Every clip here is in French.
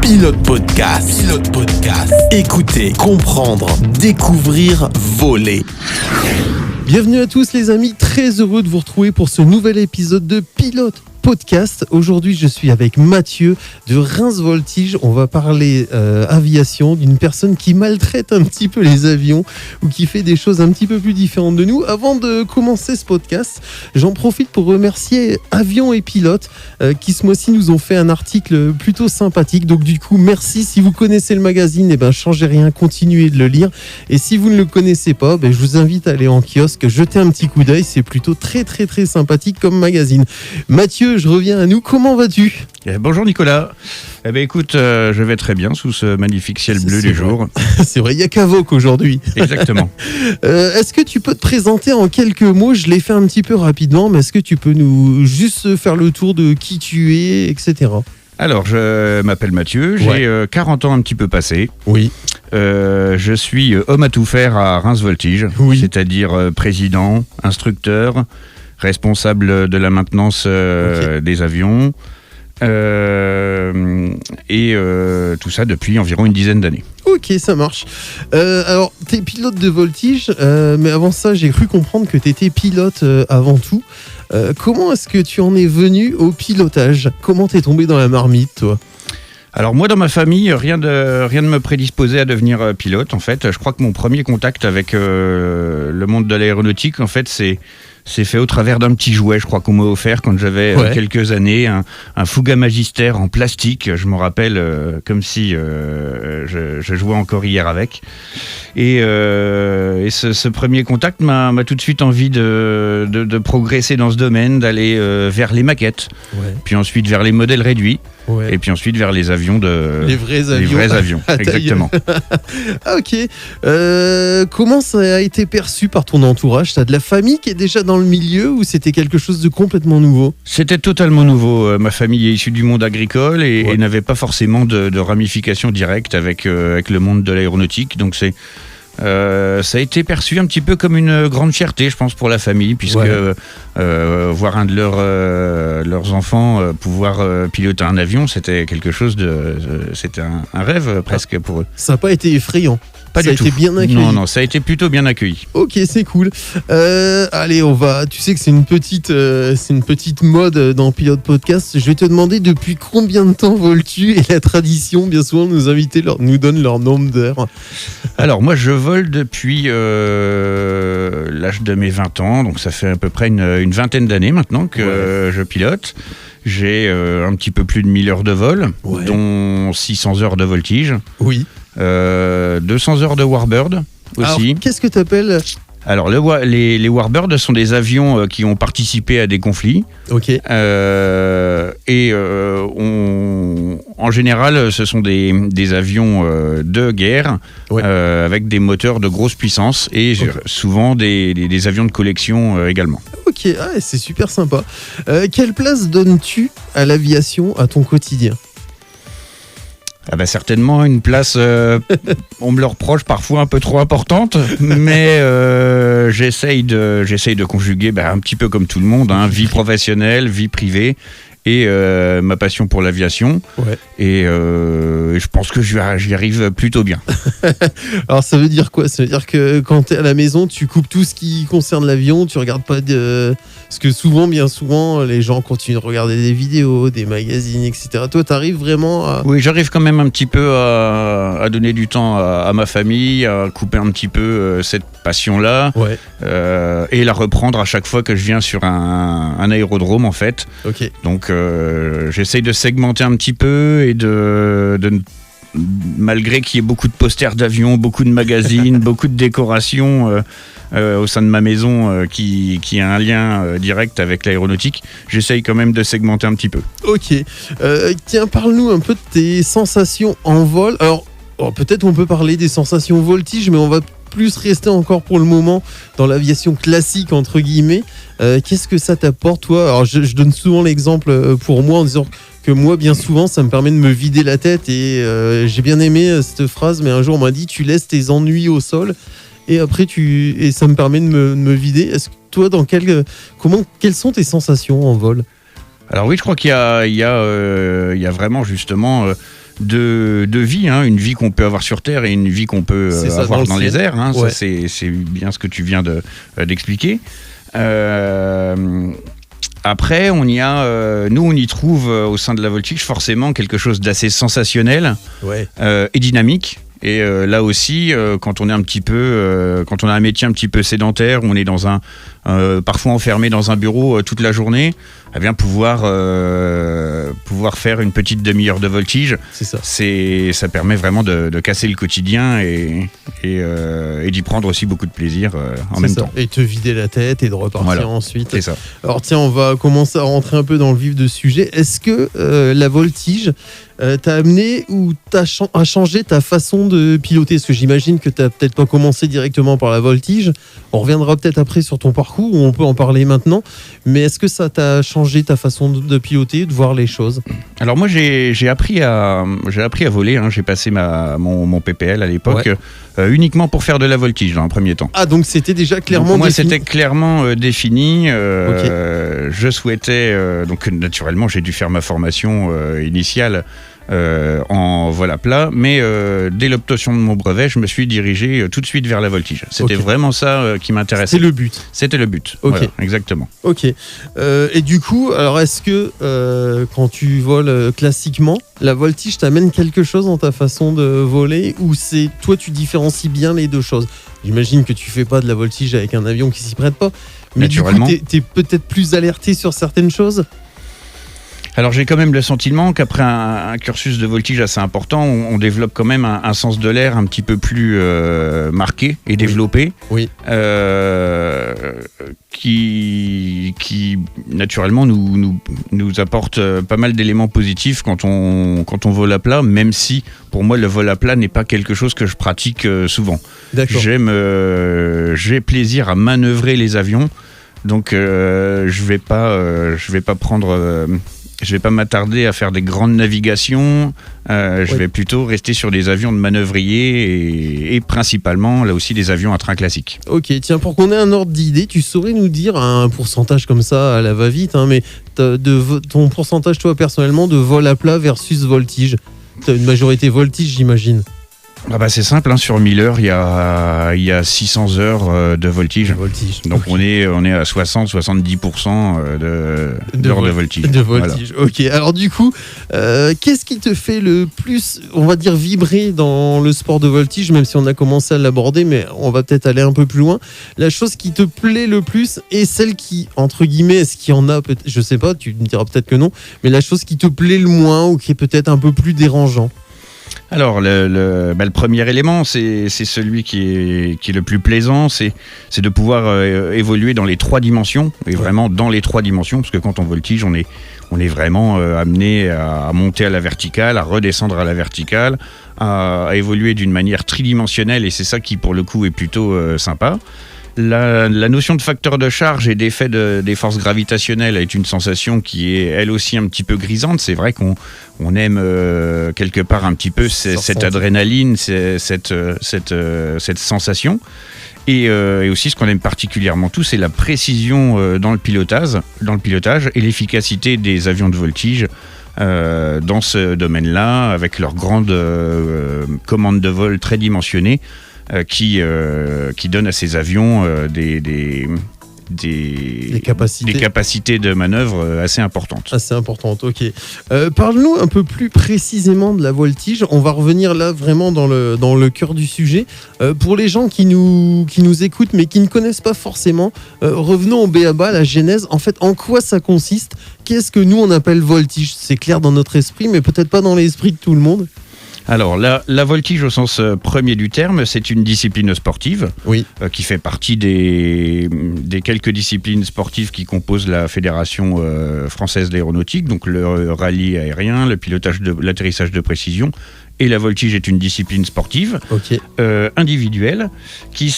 Pilote Podcast. Pilote Podcast. Écoutez, comprendre, découvrir, voler. Bienvenue à tous les amis, très heureux de vous retrouver pour ce nouvel épisode de Pilote Podcast. Aujourd'hui, je suis avec Mathieu de Reims Voltige. On va parler aviation, d'une personne qui maltraite un petit peu les avions ou qui fait des choses un petit peu plus différentes de nous. Avant de commencer ce podcast, j'en profite pour remercier Avion et Pilote qui ce mois-ci nous ont fait un article plutôt sympathique. Donc du coup, merci. Si vous connaissez le magazine, changez rien, continuez de le lire. Et si vous ne le connaissez pas, je vous invite à aller en kiosque, jeter un petit coup d'œil. C'est plutôt très très très sympathique comme magazine. Mathieu, je reviens à nous. Comment vas-tu ? Bonjour Nicolas. Écoute, je vais très bien sous ce magnifique ciel bleu du jour. C'est vrai, il n'y a qu'Avoc aujourd'hui. Exactement. Est-ce que tu peux te présenter en quelques mots ? Je l'ai fait un petit peu rapidement, mais est-ce que tu peux nous juste faire le tour de qui tu es, etc. Alors, je m'appelle Mathieu, j'ai 40 ans un petit peu passé. Oui. Je suis homme à tout faire à Reims Voltige, c'est-à-dire président, instructeur, responsable de la maintenance des avions, et tout ça depuis environ une dizaine d'années. Ok, ça marche. Alors, tu es pilote de voltige, mais avant ça, j'ai cru comprendre que tu étais pilote avant tout. Comment est-ce que tu en es venu au pilotage ? Comment t'es tombé dans la marmite, toi ? Alors moi, dans ma famille, rien ne me prédisposait à devenir pilote. En fait, je crois que mon premier contact avec le monde de l'aéronautique, en fait, c'est fait au travers d'un petit jouet, je crois qu'on m'a offert quand j'avais quelques années, un Fouga Magister en plastique, je me rappelle comme si je jouais encore hier avec. Et ce premier contact m'a tout de suite envie de progresser dans ce domaine, d'aller vers les maquettes, puis ensuite vers les modèles réduits. Ouais. Et puis ensuite vers les avions les vrais avions, exactement. Ah, ok. Comment ça a été perçu par ton entourage ? T'as de la famille qui est déjà dans le milieu ou c'était quelque chose de complètement nouveau ? C'était totalement nouveau. Ma famille est issue du monde agricole et n'avait pas forcément de ramifications directes avec le monde de l'aéronautique. Donc ça a été perçu un petit peu comme une grande fierté, je pense, pour la famille, puisque voir un de leurs enfants pouvoir piloter un avion, c'était quelque chose c'était un rêve presque pour eux. Ça n'a pas été effrayant. Pas du tout. Ça a été bien accueilli. Non, ça a été plutôt bien accueilli. Ok, c'est cool. Allez, tu sais que c'est une petite mode dans Pilote Podcast. Je vais te demander depuis combien de temps voles-tu ? Et la tradition, bien souvent, nos invités nous donnent leur nombre d'heures. Alors, moi, je vole depuis l'âge de mes 20 ans. Donc, ça fait à peu près une vingtaine d'années maintenant que je pilote. J'ai un petit peu plus de 1000 heures de vol, dont 600 heures de voltige. Oui. 200 heures de Warbird aussi. Alors, qu'est-ce que tu appelles ? Alors, les Warbird sont des avions qui ont participé à des conflits. Ok. En général, ce sont des avions de guerre avec des moteurs de grosse puissance et souvent des avions de collection également. Ok, c'est super sympa. Quelle place donnes-tu à l'aviation, à ton quotidien ? Certainement une place, on me le reproche parfois un peu trop importante, mais j'essaye de conjuguer un petit peu comme tout le monde, vie professionnelle, vie privée et ma passion pour l'aviation. Et je pense que j'y arrive plutôt bien. Alors ça veut dire quoi ? Ça veut dire que quand tu es à la maison, tu coupes tout ce qui concerne l'avion, tu regardes pas parce que bien souvent, les gens continuent de regarder des vidéos, des magazines, etc. Toi, tu arrives vraiment à... Oui, j'arrive quand même un petit peu à donner du temps à ma famille, à couper un petit peu cette passion-là, et la reprendre à chaque fois que je viens sur un aérodrome, en fait. Okay. Donc, j'essaye de segmenter un petit peu et malgré qu'il y ait beaucoup de posters d'avions, beaucoup de magazines, beaucoup de décorations au sein de ma maison qui a un lien direct avec l'aéronautique, j'essaye quand même de segmenter un petit peu. Ok. Tiens, parle-nous un peu de tes sensations en vol. Alors, peut-être on peut parler des sensations voltige, mais on va plus rester encore pour le moment dans l'aviation classique, entre guillemets. Qu'est-ce que ça t'apporte, toi ? Alors, je donne souvent l'exemple pour moi en disant que moi, bien souvent, ça me permet de me vider la tête et j'ai bien aimé cette phrase, mais un jour, on m'a dit « tu laisses tes ennuis au sol ». Et après, et ça me permet de me vider. Est-ce que toi, quelles sont tes sensations en vol ? Alors oui, je crois qu'il y a vraiment justement de vie, hein, une vie qu'on peut avoir sur Terre et une vie qu'on peut avoir dans les airs. Hein, ouais. ça, c'est bien ce que tu viens d'expliquer. Après, on y trouve au sein de la voltige forcément quelque chose d'assez sensationnel Ouais. et dynamique. Et là aussi, quand on a un métier un petit peu sédentaire, où on est parfois enfermé dans un bureau toute la journée, eh bien pouvoir faire une petite demi-heure de voltige, C'est ça. ça permet vraiment de casser le quotidien et d'y prendre aussi beaucoup de plaisir en même temps. Et te vider la tête et de repartir ensuite. C'est ça. Alors tiens, on va commencer à rentrer un peu dans le vif du sujet. Est-ce que la voltige t'a amené ou a changé ta façon de piloter? Parce que j'imagine que t'as peut-être pas commencé directement par la voltige. On reviendra peut-être après sur ton parcours, où on peut en parler maintenant. Mais est-ce que ça t'a changé ta façon de piloter, de voir les choses? Alors moi j'ai appris à voler, hein. J'ai passé mon PPL à l'époque uniquement pour faire de la voltige dans un premier temps. Ah, donc c'était déjà clairement donc, moi défini. c'était clairement défini. Ok. Je souhaitais donc naturellement j'ai dû faire ma formation initiale en vol à plat, mais dès l'obtention de mon brevet, je me suis dirigé tout de suite vers la voltige. C'était vraiment ça qui m'intéressait. C'est le but. C'était le but. Ok. Voilà, exactement. Ok. Et du coup, alors est-ce que quand tu voles classiquement, la voltige t'amène quelque chose dans ta façon de voler, ou c'est toi tu différencies bien les deux choses? J'imagine que tu fais pas de la voltige avec un avion qui s'y prête pas, mais du coup Naturellement. t'es peut-être plus alerté sur certaines choses. Alors j'ai quand même le sentiment qu'après un cursus de voltige assez important, on développe quand même un sens de l'air un petit peu plus marqué et développé, Oui. qui naturellement nous apporte pas mal d'éléments positifs quand on vole à plat, même si pour moi le vol à plat n'est pas quelque chose que je pratique souvent. D'accord. J'ai plaisir à manœuvrer les avions, donc je vais pas m'attarder à faire des grandes navigations. Je vais plutôt rester sur des avions de manœuvriers et principalement, là aussi, des avions à train classique. Ok, tiens, pour qu'on ait un ordre d'idée, tu saurais nous dire un pourcentage comme ça à la va-vite, hein, mais ton pourcentage, toi, personnellement, de vol à plat versus voltige? T'as une majorité voltige, j'imagine. Ah bah c'est simple, hein, sur 1000 heures, il y a 600 heures de voltige. Voltige. Donc Ok. on est à 60-70% d'heures de voltige. De voltige, ok. Alors du coup, qu'est-ce qui te fait le plus, on va dire, vibrer dans le sport de voltige, même si on a commencé à l'aborder, mais on va peut-être aller un peu plus loin. La chose qui te plaît le plus et celle qui, entre guillemets, est-ce qu'il y en a, je sais pas, tu me diras peut-être que non, mais la chose qui te plaît le moins ou qui est peut-être un peu plus dérangeant? Alors, le premier élément, c'est celui qui est le plus plaisant, c'est de pouvoir évoluer dans les 3 dimensions, et vraiment dans les 3 dimensions, parce que quand on voltige, on est vraiment amené à monter à la verticale, à redescendre à la verticale, à évoluer d'une manière tridimensionnelle, et c'est ça qui, pour le coup, est plutôt sympa. La notion de facteur de charge et d'effet des forces gravitationnelles est une sensation qui est elle aussi un petit peu grisante. C'est vrai qu'on aime quelque part un petit peu cette adrénaline, cette sensation. Et aussi ce qu'on aime particulièrement tous, c'est la précision dans le pilotage et l'efficacité des avions de voltige dans ce domaine-là, avec leurs grandes commandes de vol très dimensionnées. Qui donne à ces avions des capacités de manœuvre assez importantes. Assez importante, ok. Parle-nous un peu plus précisément de la voltige. On va revenir là vraiment dans le cœur du sujet. Pour les gens qui nous écoutent mais qui ne connaissent pas forcément, revenons au b.a.-ba, la genèse. En fait, en quoi ça consiste? Qu'est-ce que nous on appelle voltige? C'est clair dans notre esprit, mais peut-être pas dans l'esprit de tout le monde. Alors, la voltige au sens premier du terme, c'est une discipline sportive qui fait partie des quelques disciplines sportives qui composent la Fédération française d'aéronautique, donc le rallye aérien, le pilotage l'atterrissage de précision. Et la voltige est une discipline sportive individuelle qui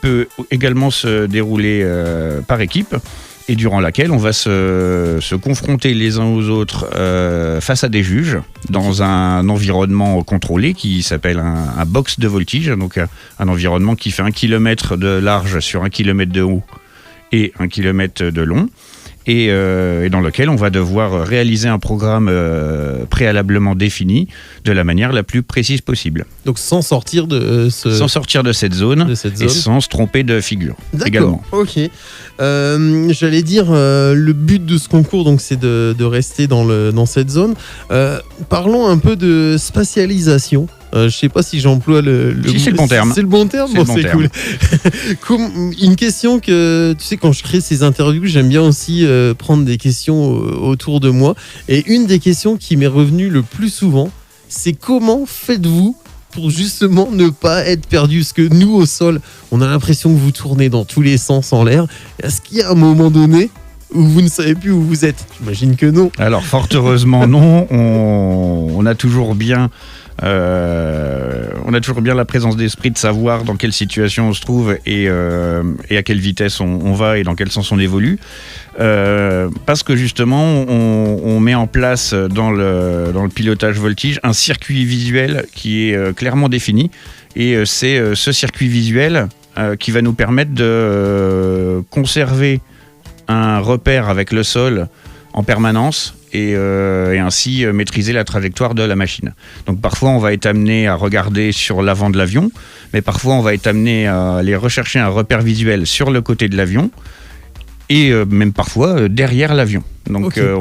peut également se dérouler par équipe, et durant laquelle on va se confronter les uns aux autres face à des juges dans un environnement contrôlé qui s'appelle un box de voltige, donc un environnement qui fait 1 km de large sur 1 km de haut et 1 km de long. et dans lequel on va devoir réaliser un programme préalablement défini de la manière la plus précise possible. Donc sans sortir de Sans sortir de cette zone et sans se tromper de figure. D'accord, également. ok. J'allais dire, le but de ce concours, donc, c'est de rester dans cette zone. Parlons un peu de spatialisation. Je sais pas si j'emploie Si, c'est le bon terme. C'est le bon terme. C'est Bon, le bon c'est terme. cool. Une question que, tu sais, quand je crée ces interviews, j'aime bien aussi prendre des questions autour de moi. Et une des questions qui m'est revenue le plus souvent, c'est comment faites-vous pour justement ne pas être perdu? Parce que nous, au sol, on a l'impression que vous tournez dans tous les sens en l'air. Est-ce qu'il y a un moment donné où vous ne savez plus où vous êtes? J'imagine que non. Alors, fort heureusement, non. On a toujours bien la présence d'esprit de savoir dans quelle situation on se trouve et à quelle vitesse on va et dans quel sens on évolue. Parce que justement, on met en place dans le pilotage voltige un circuit visuel qui est clairement défini. Et c'est ce circuit visuel qui va nous permettre de conserver un repère avec le sol en permanence et ainsi maîtriser la trajectoire de la machine. Donc parfois on va être amené à regarder sur l'avant de l'avion, mais parfois on va être amené à aller rechercher un repère visuel sur le côté de l'avion et même parfois derrière l'avion. Donc Okay.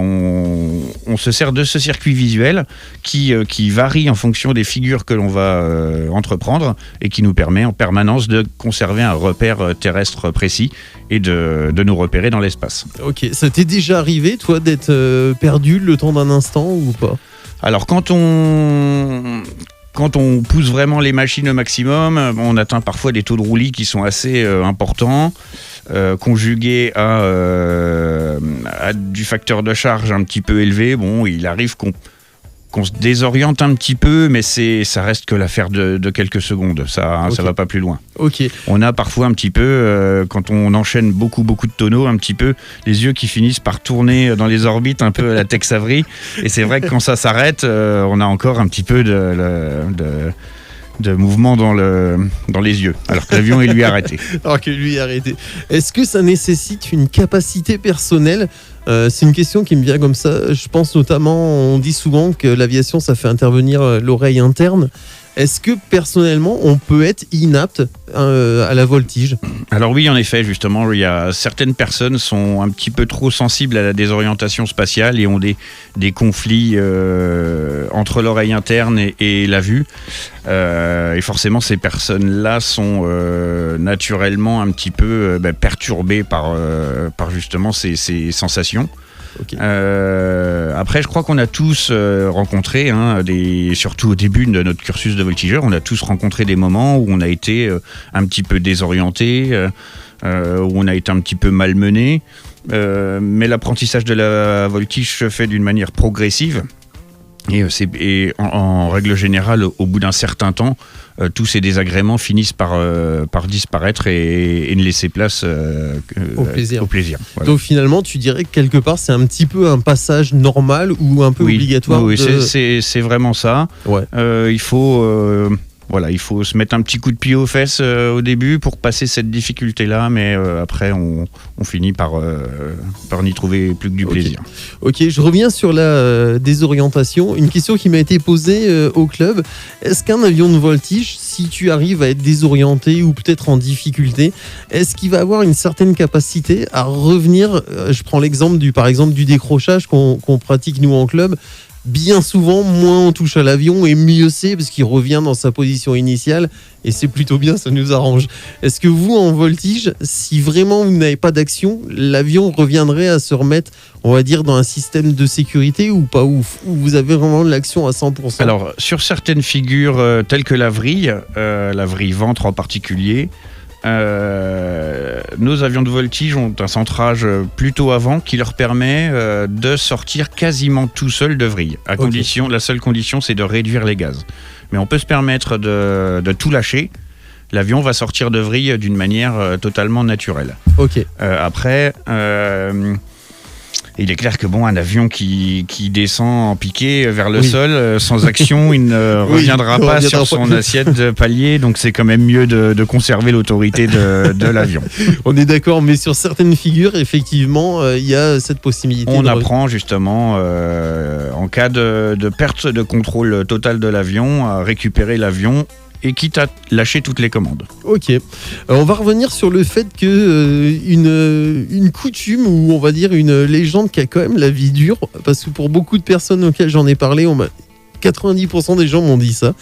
On se sert de ce circuit visuel qui varie en fonction des figures que l'on va entreprendre et qui nous permet en permanence de conserver un repère terrestre précis et de nous repérer dans l'espace. Ok, ça t'est déjà arrivé, toi, d'être perdu le temps d'un instant ou pas? Alors quand on pousse vraiment les machines au maximum, on atteint parfois des taux de roulis qui sont assez importants, conjugués à du facteur de charge un petit peu élevé. Bon, il arrive qu'on se désoriente un petit peu, mais ça reste que l'affaire de quelques secondes. Ça va pas plus loin. Ok, On a parfois un petit peu, quand on enchaîne beaucoup de tonneaux, un petit peu les yeux qui finissent par tourner dans les orbites un peu à la Tex Avery. Et c'est vrai que quand ça s'arrête, on a encore un petit peu de mouvement dans les yeux, alors que l'avion est lui arrêté. alors que lui est arrêté. Est-ce que ça nécessite une capacité personnelle? C'est une question qui me vient comme ça. Je pense notamment, on dit souvent que l'aviation, ça fait intervenir l'oreille interne. Est-ce que personnellement, on peut être inapte à la voltige? Alors oui, en effet, justement, il y a certaines personnes sont un petit peu trop sensibles à la désorientation spatiale et ont des conflits entre l'oreille interne et la vue. Et forcément, ces personnes-là sont naturellement un petit peu perturbées par justement ces sensations. Okay. Après, je crois qu'on a tous rencontré, surtout au début de notre cursus de voltigeur, on a tous rencontré des moments où on a été un petit peu désorienté, où on a été un petit peu malmené. Mais l'apprentissage de la voltige se fait d'une manière progressive. Et en règle générale, au bout d'un certain temps, tous ces désagréments finissent par disparaître et ne laisser place Au plaisir. Voilà. Donc finalement, tu dirais que quelque part, c'est un petit peu un passage normal ou un peu obligatoire? Oui, c'est vraiment ça. Ouais. Il faut se mettre un petit coup de pied aux fesses au début pour passer cette difficulté-là, mais après, on finit par n'y trouver plus que du plaisir. Ok, je reviens sur la désorientation. Une question qui m'a été posée au club. Est-ce qu'un avion de voltige, si tu arrives à être désorienté ou peut-être en difficulté, est-ce qu'il va avoir une certaine capacité à revenir? Je prends l'exemple par exemple du décrochage qu'on pratique nous en club. Bien souvent, moins on touche à l'avion et mieux c'est parce qu'il revient dans sa position initiale et c'est plutôt bien, ça nous arrange. Est-ce que vous, en voltige, si vraiment vous n'avez pas d'action, l'avion reviendrait à se remettre, on va dire, dans un système de sécurité ou pas ouf? Ou vous avez vraiment de l'action à 100%? Alors, sur certaines figures telles que la vrille ventre en particulier, nos avions de voltige ont un centrage plutôt avant qui leur permet de sortir quasiment tout seul de vrille. La seule condition, c'est de réduire les gaz. Mais on peut se permettre de tout lâcher. L'avion va sortir de vrille d'une manière totalement naturelle. Ok. Après, Il est clair que un avion qui descend en piqué vers le sol, sans action, il ne reviendra pas sur son assiette de palier. Donc c'est quand même mieux de conserver l'autorité de l'avion. On est d'accord, mais sur certaines figures, effectivement, il y a cette possibilité. On apprend justement, en cas de perte de contrôle total de l'avion, à récupérer l'avion et quitte à lâcher toutes les commandes. Ok. On va revenir sur le fait que une coutume, ou on va dire une légende qui a quand même la vie dure, parce que pour beaucoup de personnes auxquelles j'en ai parlé, 90% des gens m'ont dit ça.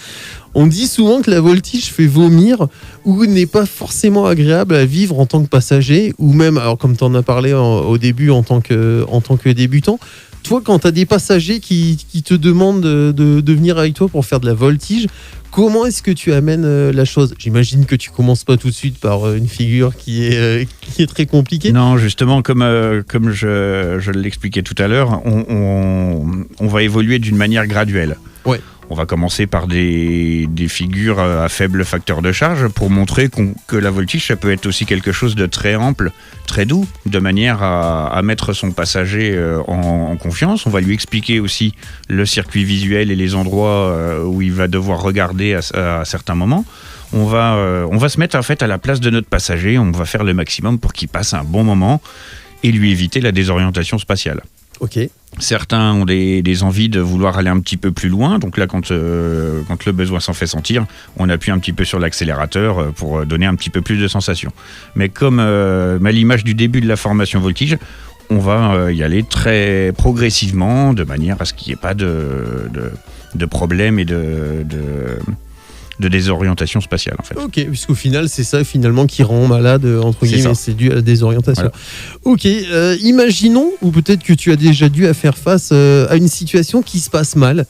On dit souvent que la voltige fait vomir ou n'est pas forcément agréable à vivre en tant que passager, ou même, alors comme tu en as parlé au début en tant que débutant. Toi, quand tu as des passagers qui te demandent de venir avec toi pour faire de la voltige, comment est-ce que tu amènes la chose ? J'imagine que tu commences pas tout de suite par une figure qui est très compliquée. Non, justement, comme je l'expliquais tout à l'heure, on va évoluer d'une manière graduelle. Ouais. On va commencer par des figures à faible facteur de charge pour montrer que la voltige, ça peut être aussi quelque chose de très ample, très doux, de manière à mettre son passager en confiance. On va lui expliquer aussi le circuit visuel et les endroits où il va devoir regarder à certains moments. On va se mettre en fait à la place de notre passager, on va faire le maximum pour qu'il passe un bon moment et lui éviter la désorientation spatiale. Ok. Certains ont des envies de vouloir aller un petit peu plus loin, donc là quand le besoin s'en fait sentir, on appuie un petit peu sur l'accélérateur pour donner un petit peu plus de sensations. Mais comme à l'image du début de la formation voltige, on va y aller très progressivement, de manière à ce qu'il n'y ait pas de problème et de désorientation spatiale en fait. Ok, puisqu'au final c'est ça finalement qui rend malade entre guillemets, c'est dû à la désorientation. Voilà. Ok, imaginons, ou peut-être que tu as déjà dû faire face à une situation qui se passe mal.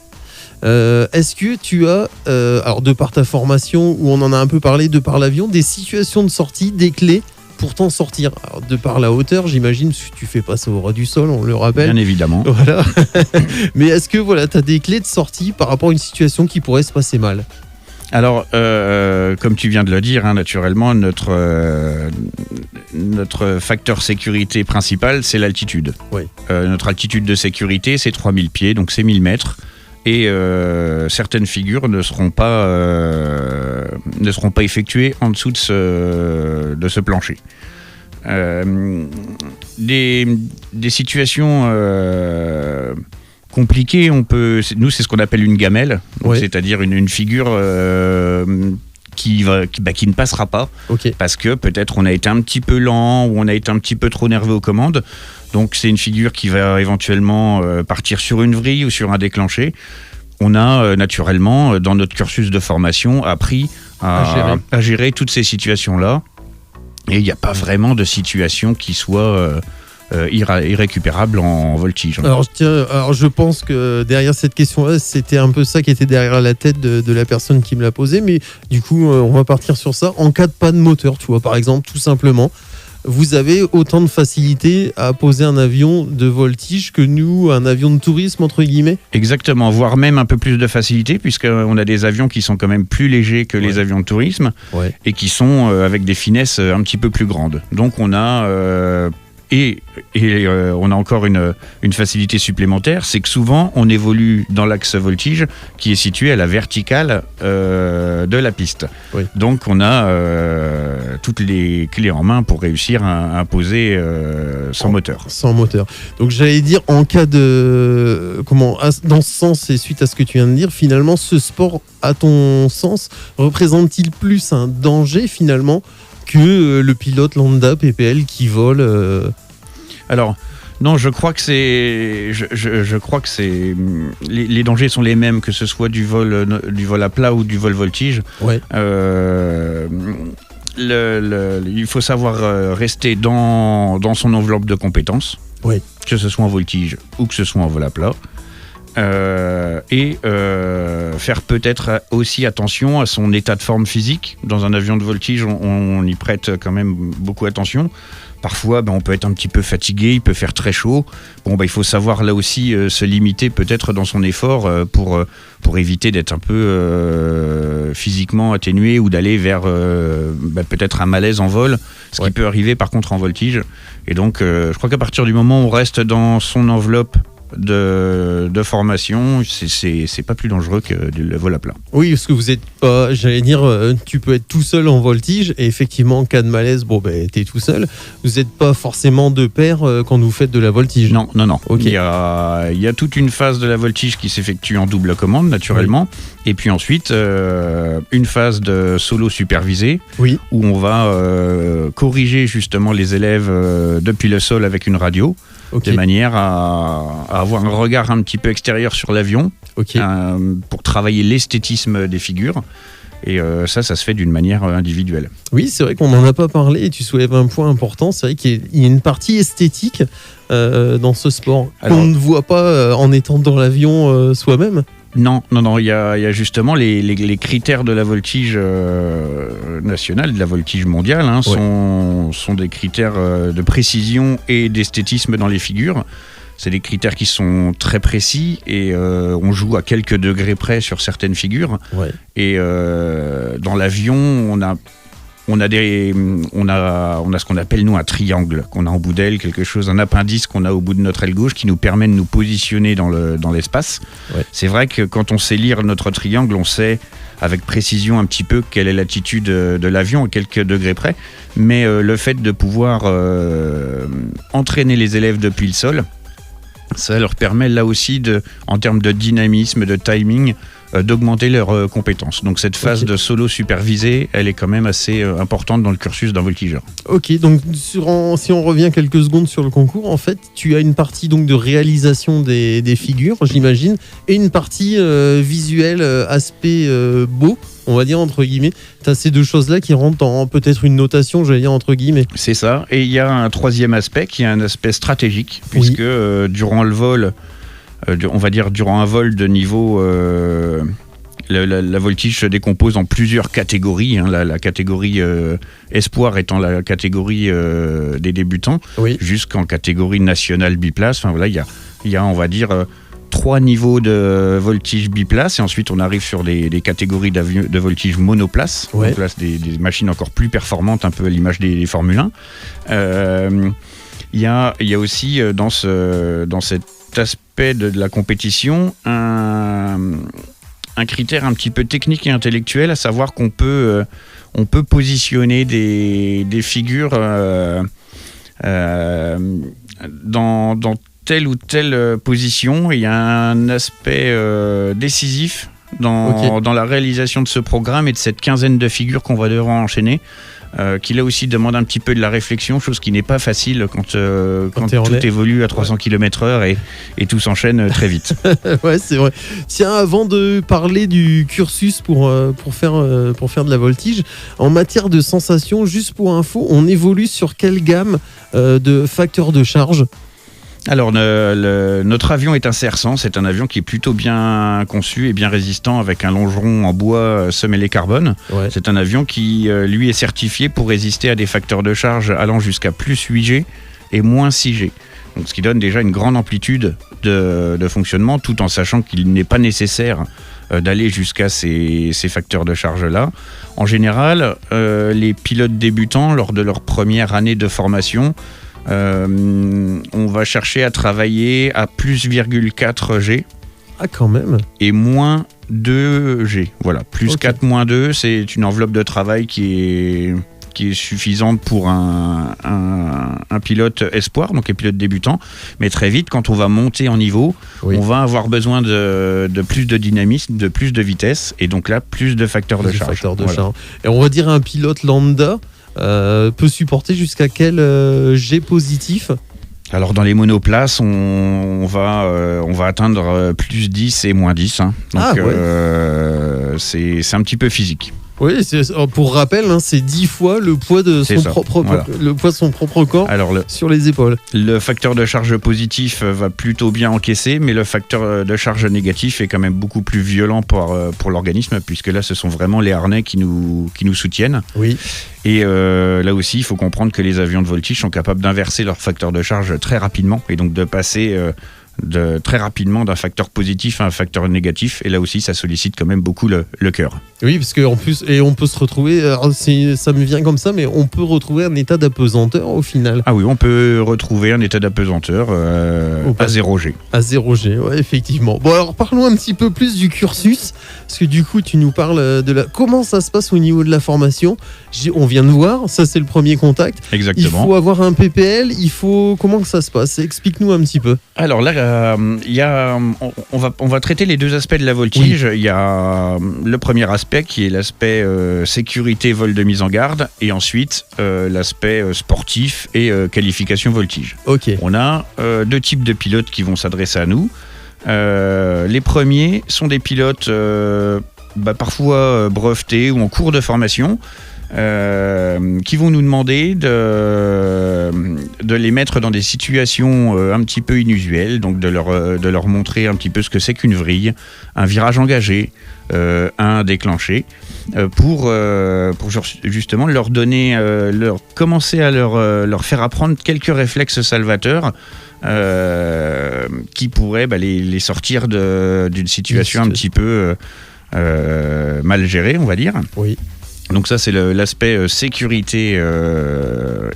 Est-ce que tu as, alors de par ta formation, où on en a un peu parlé, de par l'avion, des situations de sortie, des clés pour t'en sortir? Alors, de par la hauteur, j'imagine, tu fais passer au ras du sol, on le rappelle. Bien évidemment. Voilà. Mais est-ce que tu as des clés de sortie par rapport à une situation qui pourrait se passer mal? Alors, comme tu viens de le dire, naturellement, notre facteur sécurité principal, c'est l'altitude. Oui. Notre altitude de sécurité, c'est 3000 pieds, donc c'est 1000 mètres. Et certaines figures ne seront pas effectuées en dessous de ce plancher. Des situations compliqué, nous c'est ce qu'on appelle une gamelle, donc c'est-à-dire une figure qui ne passera pas, parce que peut-être on a été un petit peu lent ou on a été un petit peu trop nerveux aux commandes, donc c'est une figure qui va éventuellement partir sur une vrille ou sur un déclenché. On a naturellement dans notre cursus de formation appris à gérer toutes ces situations-là, et il n'y a pas vraiment de situation qui soit irrécupérable en voltige. Alors je pense que derrière cette question-là, c'était un peu ça qui était derrière la tête de la personne qui me l'a posée, mais du coup, on va partir sur ça. En cas de panne moteur, tu vois, par exemple, tout simplement, vous avez autant de facilité à poser un avion de voltige que nous, un avion de tourisme, entre guillemets? Exactement, voire même un peu plus de facilité, puisqu'on a des avions qui sont quand même plus légers que les avions de tourisme, et qui sont avec des finesses un petit peu plus grandes. Donc on a... on a encore une facilité supplémentaire, c'est que souvent on évolue dans l'axe voltige qui est situé à la verticale de la piste. Oui. Donc on a toutes les clés en main pour réussir à poser sans moteur. Sans moteur. Donc j'allais dire, en cas de... dans ce sens et suite à ce que tu viens de dire, finalement ce sport, à ton sens, représente-t-il plus un danger finalement que le pilote lambda PPL qui vole Alors, non, je crois que les dangers sont les mêmes, que ce soit du vol à plat ou du vol voltige. Ouais. Il faut savoir rester dans son enveloppe de compétences, que ce soit en voltige ou que ce soit en vol à plat. faire peut-être aussi attention à son état de forme physique. Dans un avion de voltige, on y prête quand même beaucoup attention. Parfois, on peut être un petit peu fatigué, il peut faire très chaud. Il faut savoir là aussi se limiter peut-être dans son effort pour éviter d'être un peu physiquement atténué ou d'aller vers peut-être un malaise en vol, ce qui peut arriver par contre en voltige. Et donc, je crois qu'à partir du moment où on reste dans son enveloppe de formation, c'est pas plus dangereux que le vol à plat. Oui, parce que vous êtes pas, j'allais dire, tu peux être tout seul en voltige et effectivement en cas de malaise, t'es tout seul. Vous n'êtes pas forcément de pair quand vous faites de la voltige. Non. Okay. Il y a toute une phase de la voltige qui s'effectue en double commande naturellement, et puis ensuite une phase de solo supervisé où on va corriger justement les élèves depuis le sol avec une radio. De manière à avoir un regard un petit peu extérieur sur l'avion pour travailler l'esthétisme des figures. Et ça se fait d'une manière individuelle. Oui, c'est vrai qu'on n'en a pas parlé et tu soulèves un point important. C'est vrai qu'il y a une partie esthétique dans ce sport qu'on ne voit pas en étant dans l'avion soi-même. Non, il y a justement les critères de la voltige nationale, de la voltige mondiale, sont des critères de précision et d'esthétisme dans les figures. C'est des critères qui sont très précis et on joue à quelques degrés près sur certaines figures. Et dans l'avion, on a ce qu'on appelle nous un triangle qu'on a en bout d'aile, un appendice qu'on a au bout de notre aile gauche qui nous permet de nous positionner dans l'espace. C'est vrai que quand on sait lire notre triangle, on sait avec précision un petit peu quelle est l'attitude de l'avion à quelques degrés près, mais le fait de pouvoir entraîner les élèves depuis le sol, ça leur permet là aussi en termes de dynamisme, de timing, d'augmenter leurs compétences. Donc cette phase de solo supervisé, elle est quand même assez importante dans le cursus d'un voltigeur. Ok, donc si on revient quelques secondes sur le concours, en fait, tu as une partie donc de réalisation des figures, j'imagine, et une partie visuelle, aspect beau, on va dire entre guillemets. Tu as ces deux choses-là qui rentrent dans peut-être une notation, j'allais dire entre guillemets. C'est ça, et il y a un troisième aspect qui est un aspect stratégique, puisque durant le vol, on va dire durant un vol de niveau, la voltige se décompose en plusieurs catégories. La catégorie espoir étant la catégorie des débutants, jusqu'en catégorie nationale biplace. Enfin voilà, il y a on va dire 3 niveaux de voltige biplace, et ensuite on arrive sur des catégories de voltige monoplace, donc là, des machines encore plus performantes, un peu à l'image des Formule 1. Il y a aussi dans cet aspect de la compétition un critère un petit peu technique et intellectuel, à savoir qu'on peut positionner des figures dans telle ou telle position. Il y a un aspect décisif dans la réalisation de ce programme et de cette quinzaine de figures qu'on va devoir enchaîner, qui là aussi demande un petit peu de la réflexion, chose qui n'est pas facile quand tout évolue à 300 km/h et tout s'enchaîne très vite. Ouais, c'est vrai. Tiens, avant de parler du cursus pour faire de la voltige, en matière de sensations, juste pour info, on évolue sur quelle gamme de facteurs de charge ? Alors, notre avion est un CR100, c'est un avion qui est plutôt bien conçu et bien résistant, avec un longeron en bois semellé carbone. C'est un avion qui, lui, est certifié pour résister à des facteurs de charge allant jusqu'à plus 8G et moins 6G. Donc, ce qui donne déjà une grande amplitude de fonctionnement, tout en sachant qu'il n'est pas nécessaire d'aller jusqu'à ces facteurs de charge-là. En général, les pilotes débutants, lors de leur première année de formation, on va chercher à travailler à plus 0,4 G. Ah, quand même. Et moins 2 G. Voilà, plus 4, moins 2, c'est une enveloppe de travail qui est suffisante pour un pilote espoir, donc un pilote débutant. Mais très vite, quand on va monter en niveau, on va avoir besoin de plus de dynamisme, de plus de vitesse, et donc là, plus de facteurs de charge. Et on va dire un pilote lambda peut supporter jusqu'à quel G positif ? Alors dans les monoplaces, on va atteindre plus 10 et moins 10. Donc c'est un petit peu physique. Oui, pour rappel, c'est 10 fois le poids de son propre corps Alors, sur les épaules. Le facteur de charge positif va plutôt bien encaisser, mais le facteur de charge négatif est quand même beaucoup plus violent pour l'organisme, puisque là, ce sont vraiment les harnais qui nous soutiennent. Oui. Et là aussi, il faut comprendre que les avions de voltige sont capables d'inverser leur facteur de charge très rapidement, et donc de passer très rapidement d'un facteur positif à un facteur négatif. Et là aussi, ça sollicite quand même beaucoup le cœur. Oui, parce qu'en plus, et on peut se retrouver, ça me vient comme ça, mais on peut retrouver un état d'apesanteur au final. Ah oui, on peut retrouver un état d'apesanteur à 0G. À 0G, ouais, effectivement. Bon, alors parlons un petit peu plus du cursus, parce que du coup, tu nous parles comment ça se passe au niveau de la formation. On vient de voir, ça c'est le premier contact. Exactement. Il faut avoir un PPL, comment que ça se passe? Explique-nous un petit peu. Alors là, on va traiter les deux aspects de la voltige. Oui. Il y a le premier aspect qui est l'aspect sécurité, vol de mise en garde, et ensuite l'aspect sportif et qualification voltige. Okay. On a deux types de pilotes qui vont s'adresser à nous. Les premiers sont des pilotes parfois brevetés ou en cours de formation, qui vont nous demander de les mettre dans des situations un petit peu inusuelles, donc de leur montrer un petit peu ce que c'est qu'une vrille, un virage engagé, un déclenché, pour justement leur donner, commencer à leur faire apprendre quelques réflexes salvateurs qui pourraient les sortir d'une situation un petit peu mal gérée, on va dire. Oui. Donc ça, c'est l'aspect sécurité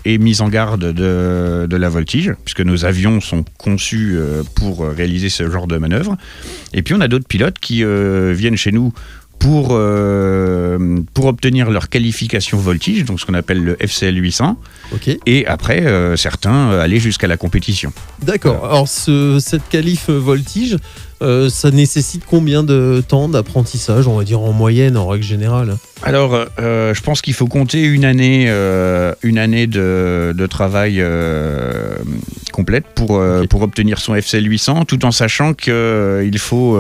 et mise en garde de la voltige, puisque nos avions sont conçus pour réaliser ce genre de manœuvre. Et puis on a d'autres pilotes qui viennent chez nous pour obtenir leur qualification voltige, donc ce qu'on appelle le FCL 800. Okay. Et après, certains aller jusqu'à la compétition. D'accord. Alors cette qualif voltige, ça nécessite combien de temps d'apprentissage, on va dire en moyenne, en règle générale? Alors, je pense qu'il faut compter une année de travail complète pour obtenir son FCL 800, tout en sachant qu'il faut,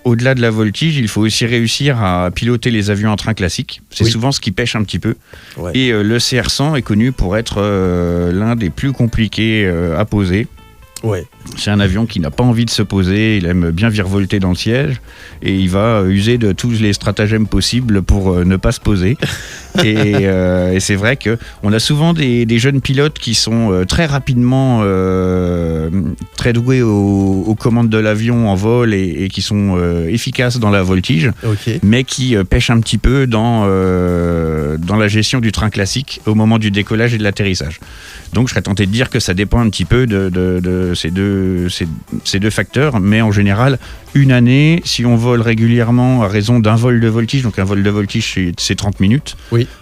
au-delà de la voltige, il faut aussi réussir à piloter les avions en train classique. C'est souvent ce qui pêche un petit peu. Ouais. Et le CR100 est connu pour être l'un des plus compliqués à poser. Ouais. C'est un avion qui n'a pas envie de se poser, il aime bien virevolter dans le siège et il va user de tous les stratagèmes possibles pour ne pas se poser. Et c'est vrai qu'on a souvent des jeunes pilotes qui sont très rapidement très doués aux commandes de l'avion en vol et qui sont efficaces dans la voltige, mais qui pêchent un petit peu dans la gestion du train classique au moment du décollage et de l'atterrissage. Donc je serais tenté de dire que ça dépend un petit peu de ces deux facteurs, mais en général, une année, si on vole régulièrement à raison d'un vol de voltige, donc un vol de voltige c'est 30 minutes,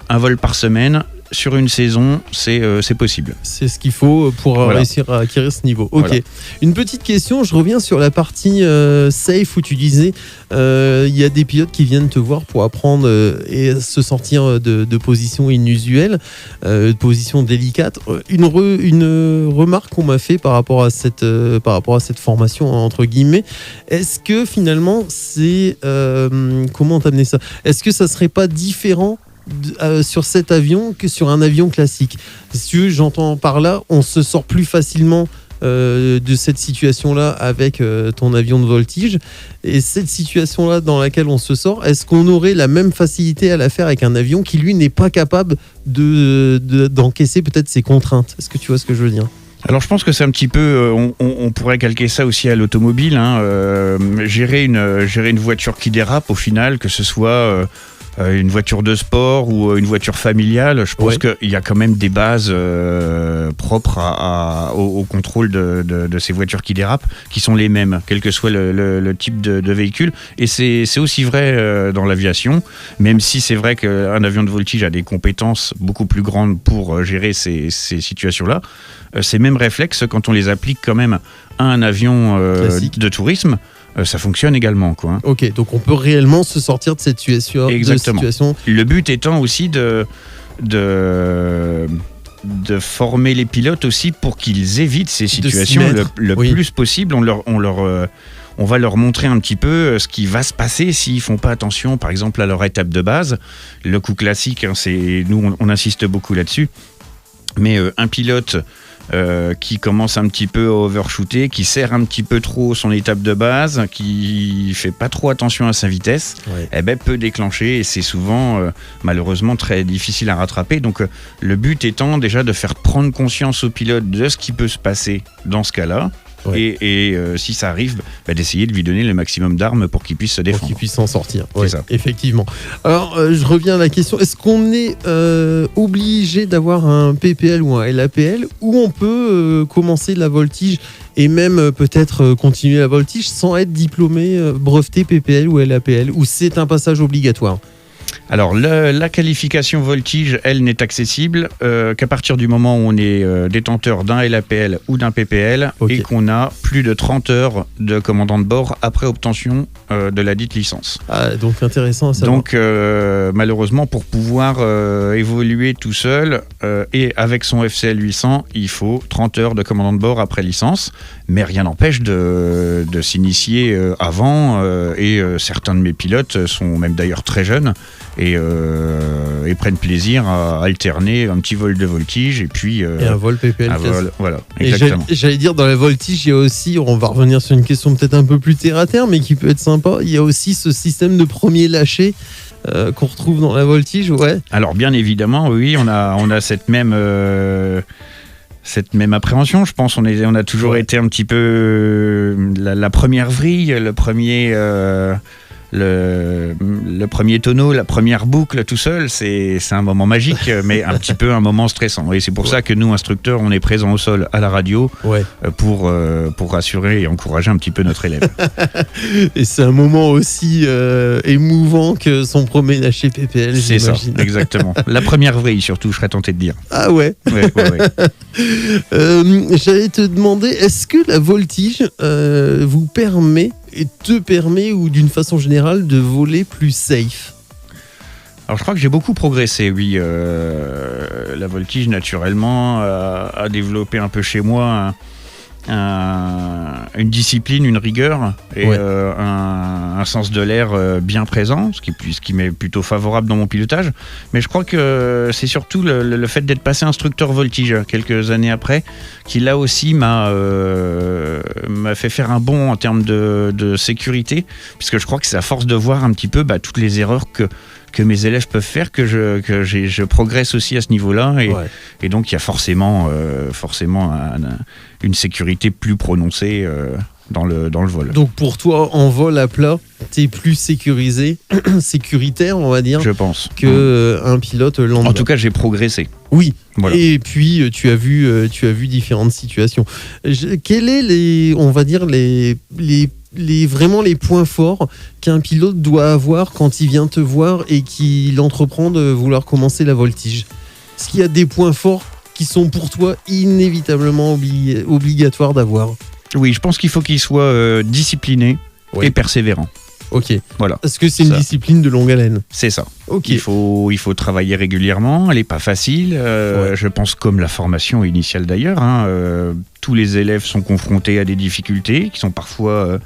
un vol par semaine, sur une saison, c'est possible. C'est ce qu'il faut pour réussir à acquérir ce niveau. Ok. Voilà. Une petite question, je reviens sur la partie safe où tu disais il y a des pilotes qui viennent te voir pour apprendre et se sortir de positions inusuelles, de positions délicates. Une remarque qu'on m'a fait par rapport à cette formation entre guillemets, est-ce que finalement c'est comment t'amener ça? Est-ce que ça serait pas différent sur cet avion que sur un avion classique? Si tu veux, j'entends par là, on se sort plus facilement de cette situation-là avec ton avion de voltige. Et cette situation-là dans laquelle on se sort, est-ce qu'on aurait la même facilité à la faire avec un avion qui, lui, n'est pas capable d'encaisser peut-être ses contraintes? Est-ce que tu vois ce que je veux dire? Alors je pense que c'est un petit peu, on pourrait calquer ça aussi à l'automobile, hein. Gérer une voiture qui dérape au final, que ce soit une voiture de sport ou une voiture familiale, je pense qu'il y a quand même des bases propres au contrôle de ces voitures qui dérapent, qui sont les mêmes, quel que soit le type de véhicule. Et c'est aussi vrai dans l'aviation, même si c'est vrai qu'un avion de voltige a des compétences beaucoup plus grandes pour gérer ces situations-là. Ces mêmes réflexes, quand on les applique quand même à un avion de tourisme, ça fonctionne également, quoi. Ok, donc on peut réellement se sortir de cette situation. Exactement. Le but étant aussi de former les pilotes aussi pour qu'ils évitent ces situations le plus possible. On on va leur montrer un petit peu ce qui va se passer s'ils font pas attention, par exemple, à leur étape de base. Le coup classique, hein, c'est nous, on insiste beaucoup là-dessus. Mais un pilote qui commence un petit peu à overshooter, qui serre un petit peu trop son étape de base, qui fait pas trop attention à sa vitesse, peut déclencher, et c'est souvent malheureusement très difficile à rattraper. Donc le but étant déjà de faire prendre conscience au pilote de ce qui peut se passer dans ce cas-là. Et si ça arrive, d'essayer de lui donner le maximum d'armes pour qu'il puisse se défendre. Pour qu'il puisse s'en sortir. C'est ça. Effectivement. Alors, je reviens à la question. Est-ce qu'on est obligé d'avoir un PPL ou un LAPL, ou on peut commencer la voltige et même peut-être continuer la voltige sans être diplômé, breveté PPL ou LAPL, ou c'est un passage obligatoire? Alors, la qualification voltige, elle, n'est accessible qu'à partir du moment où on est détenteur d'un LAPL ou d'un PPL et qu'on a plus de 30 heures de commandant de bord après obtention de la dite licence. Ah, donc intéressant à savoir. Donc, malheureusement, pour pouvoir évoluer tout seul et avec son FCL 800, il faut 30 heures de commandant de bord après licence, mais rien n'empêche de s'initier avant et certains de mes pilotes sont même d'ailleurs très jeunes et prennent plaisir à alterner un petit vol de voltige et puis et un vol PPL. Voilà, exactement. Et j'allais dire, dans la voltige, il y a aussi, on va revenir sur une question peut-être un peu plus terre à terre, mais qui peut être sympa, il y a aussi ce système de premier lâcher qu'on retrouve dans la voltige. Alors bien évidemment, oui, on a cette même appréhension, je pense. On a toujours été un petit peu la première vrille, le premier tonneau, la première boucle tout seul, c'est un moment magique, mais un petit peu un moment stressant. Et c'est pour ça que nous, instructeurs, on est présents au sol à la radio pour rassurer et encourager un petit peu notre élève. Et c'est un moment aussi émouvant que son premier lâcher PPL, c'est j'imagine. Ça, exactement. La première vrille, surtout, je serais tenté de dire. Ah ouais. J'allais te demander, est-ce que la voltige vous permet et te permet, ou d'une façon générale, de voler plus safe? Alors je crois que j'ai beaucoup progressé, oui. La voltige, naturellement, a développé un peu chez moi une discipline, une rigueur et un sens de l'air bien présent, ce qui m'est plutôt favorable dans mon pilotage. Mais je crois que c'est surtout le fait d'être passé instructeur voltige quelques années après qui là aussi m'a fait faire un bond en termes de sécurité, puisque je crois que c'est à force de voir un petit peu toutes les erreurs que mes élèves peuvent faire que je progresse aussi à ce niveau-là et donc il y a forcément une sécurité plus prononcée dans le vol. Donc pour toi, en vol à plat, t'es plus sécuritaire, on va dire, je pense, qu'un pilote lambda. En tout cas, j'ai progressé. Oui. Voilà. Et puis tu as vu différentes situations. Quels est vraiment les points forts qu'un pilote doit avoir quand il vient te voir et qu'il entreprend de vouloir commencer la voltige? Est-ce qu'il y a des points forts qui sont pour toi inévitablement obligatoires d'avoir? Oui, je pense qu'il faut qu'il soit discipliné et persévérant. Ok. Voilà. Parce que c'est une discipline de longue haleine. C'est ça. Ok. Il faut travailler régulièrement. Elle n'est pas facile. Je pense comme la formation initiale d'ailleurs. Tous les élèves sont confrontés à des difficultés qui sont parfois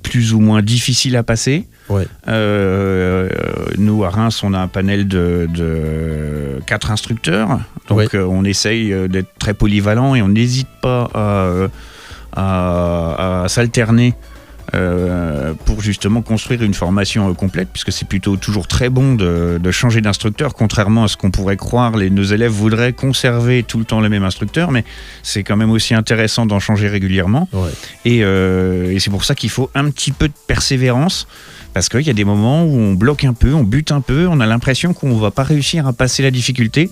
plus ou moins difficiles à passer. Nous, à Reims, on a un panel de 4 instructeurs. Donc, on essaye d'être très polyvalent et on n'hésite pas à s'alterner pour justement construire une formation complète, puisque c'est plutôt toujours très bon de changer d'instructeur, contrairement à ce qu'on pourrait croire. Nos élèves voudraient conserver tout le temps le même instructeur, mais c'est quand même aussi intéressant d'en changer régulièrement. Et c'est pour ça qu'il faut un petit peu de persévérance, parce qu'il y a des moments où on bloque un peu, on bute un peu, on a l'impression qu'on ne va pas réussir à passer la difficulté,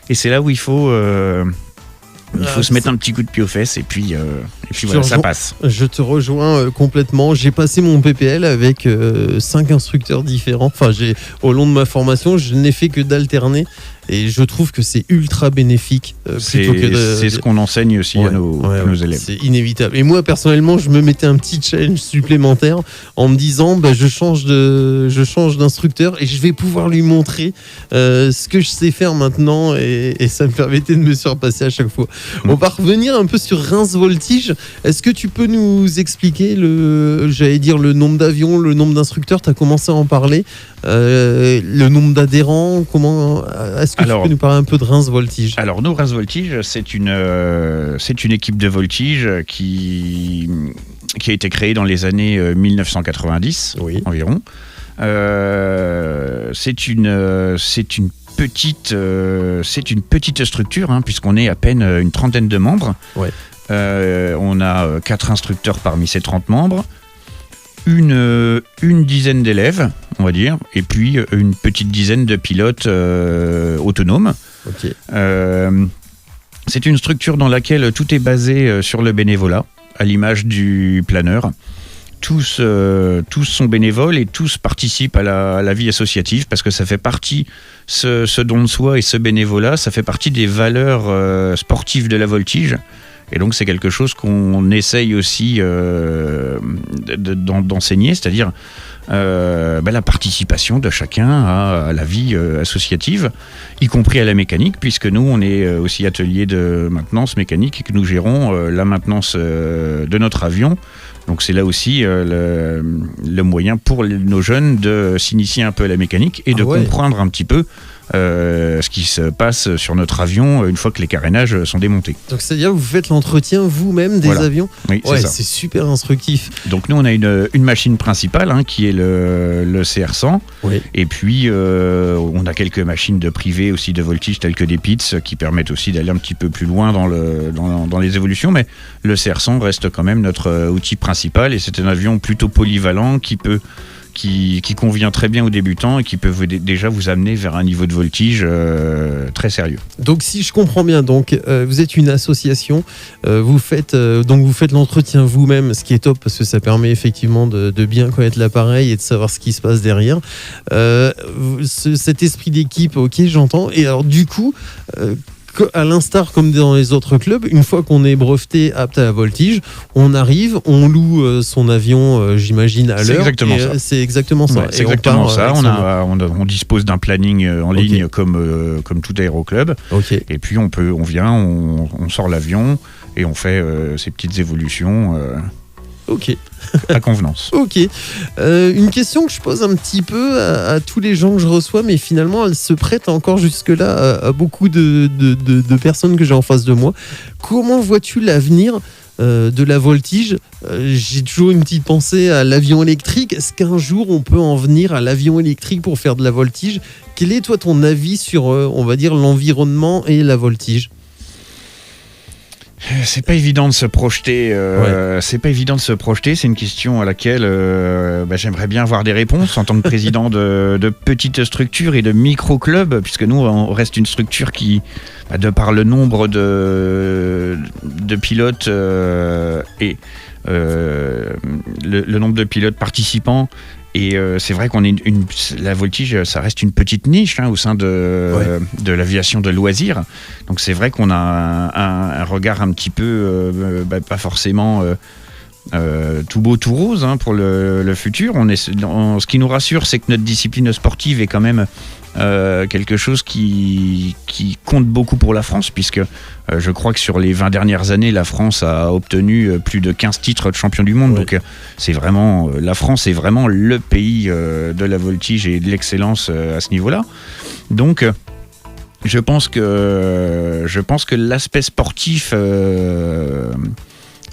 et c'est là où il faut se mettre un petit coup de pied aux fesses et puis voilà, ça passe. Je te rejoins complètement. J'ai passé mon PPL avec 5 instructeurs différents. Enfin, au long de ma formation, je n'ai fait que d'alterner. Et je trouve que c'est ultra bénéfique. C'est ce qu'on enseigne aussi à nos élèves. C'est inévitable. Et moi, personnellement, je me mettais un petit challenge supplémentaire en me disant, je change d'instructeur et je vais pouvoir lui montrer ce que je sais faire maintenant. Et ça me permettait de me surpasser à chaque fois. On va revenir un peu sur Reims Voltige. Est-ce que tu peux nous expliquer le nombre d'avions, le nombre d'instructeurs? Tu as commencé à en parler. Le nombre d'adhérents, est-ce que tu peux nous parler un peu de Reims Voltige? Alors, nous, Reims Voltige, c'est une équipe de voltige qui a été créée dans les années 1990 environ. C'est une petite structure, puisqu'on est à peine une trentaine de membres. Ouais. On a 4 instructeurs parmi ces 30 membres. Une dizaine d'élèves, on va dire, et puis une petite dizaine de pilotes autonomes. Okay. C'est une structure dans laquelle tout est basé sur le bénévolat, à l'image du planeur. Tous sont bénévoles et tous participent à la vie associative parce que ça fait partie, ce don de soi et ce bénévolat, ça fait partie des valeurs sportives de la voltige. Et donc c'est quelque chose qu'on essaye aussi d'enseigner, c'est-à-dire la participation de chacun à la vie associative, y compris à la mécanique, puisque nous on est aussi atelier de maintenance mécanique et que nous gérons la maintenance de notre avion. Donc c'est là aussi le moyen pour nos jeunes de s'initier un peu à la mécanique et de comprendre un petit peu ce qui se passe sur notre avion une fois que les carénages sont démontés. Donc c'est-à-dire que vous faites l'entretien vous-même des avions? Oui, c'est ça. C'est super instructif. Donc nous on a une machine principale qui est le CR100 et puis on a quelques machines de privé aussi de voltige telles que des PITS qui permettent aussi d'aller un petit peu plus loin dans les évolutions, mais le CR100 reste quand même notre outil principal et c'est un avion plutôt polyvalent qui convient très bien aux débutants et qui peut déjà vous amener vers un niveau de voltige très sérieux. Donc si je comprends bien, vous êtes une association, vous faites l'entretien vous-même, ce qui est top parce que ça permet effectivement de bien connaître l'appareil et de savoir ce qui se passe derrière. Cet esprit d'équipe, ok, j'entends. Et alors du coup, à l'instar comme dans les autres clubs, une fois qu'on est breveté apte à la voltige, on arrive, on loue son avion, j'imagine, à l'heure. C'est exactement ça. Ouais, c'est exactement ça. On dispose d'un planning en ligne comme tout aéroclub. Okay. Et puis on vient, on sort l'avion et on fait ces petites évolutions. Ok. À convenance. Ok. Une question que je pose un petit peu à tous les gens que je reçois, mais finalement elle se prête encore jusque-là à beaucoup de personnes que j'ai en face de moi. Comment vois-tu l'avenir de la voltige? J'ai toujours une petite pensée à l'avion électrique. Est-ce qu'un jour on peut en venir à l'avion électrique pour faire de la voltige? Quel est toi ton avis sur, on va dire, l'environnement et la voltige? C'est pas évident de se projeter. C'est pas évident de se projeter. C'est une question à laquelle j'aimerais bien avoir des réponses en tant que président de petites structures et de micro-clubs, puisque nous, on reste une structure qui, de par le nombre de pilotes et le nombre de pilotes participants. Et c'est vrai qu'on est la voltige, ça reste une petite niche au sein de l'aviation de loisirs. Donc c'est vrai qu'on a un regard un petit peu, pas forcément tout beau, tout rose pour le futur. Ce qui nous rassure, c'est que notre discipline sportive est quand même quelque chose qui compte beaucoup pour la France, puisque je crois que sur les 20 dernières années, la France a obtenu plus de 15 titres de champion du monde. Donc c'est vraiment, la France est vraiment le pays de la voltige et de l'excellence à ce niveau-là. Donc je pense que l'aspect sportif